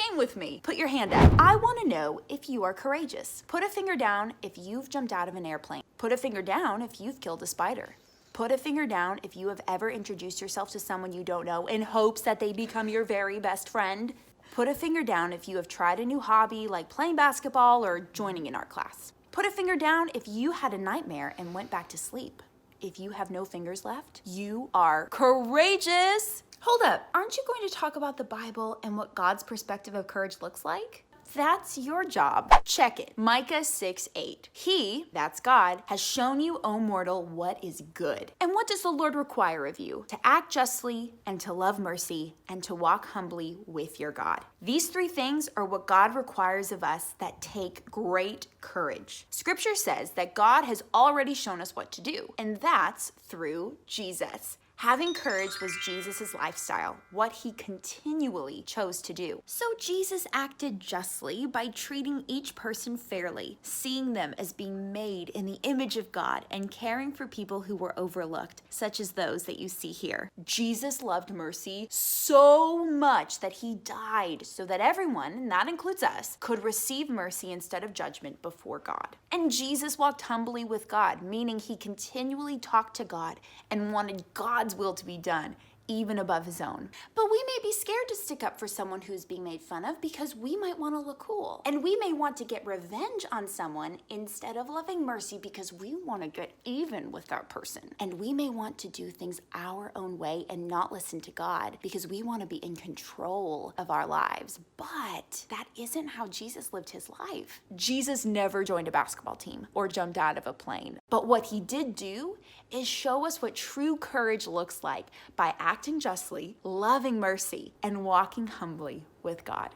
game with me. Put your hand up. I want to know if you are courageous. Put a finger down if you've jumped out of an airplane. Put a finger down if you've killed a spider. Put a finger down if you have ever introduced yourself to someone you don't know in hopes that they become your very best friend. Put a finger down if you have tried a new hobby like playing basketball or joining an art class. Put a finger down if you had a nightmare and went back to sleep. If you have no fingers left, you are courageous. Hold up, aren't you going to talk about the Bible and what God's perspective of courage looks like? That's your job. Check it. Micah 6:8. He, that's God, has shown you, O mortal, what is good. And what does the Lord require of you? To act justly and to love mercy and to walk humbly with your God. These three things are what God requires of us that take great courage. Scripture says that God has already shown us what to do, and that's through Jesus. Having courage was Jesus' lifestyle, what he continually chose to do. So Jesus acted justly by treating each person fairly, seeing them as being made in the image of God and caring for people who were overlooked, such as those that you see here. Jesus loved mercy so much that he died so that everyone, and that includes us, could receive mercy instead of judgment before God. And Jesus walked humbly with God, meaning he continually talked to God and wanted God's will to be done, even above his own. But we may be scared to stick up for someone who's being made fun of because we might want to look cool. And we may want to get revenge on someone instead of loving mercy because we want to get even with that person. And we may want to do things our own way and not listen to God because we want to be in control of our lives. But that isn't how Jesus lived his life. Jesus never joined a basketball team or jumped out of a plane. But what he did do is show us what true courage looks like by acting justly, loving mercy, and walking humbly with God.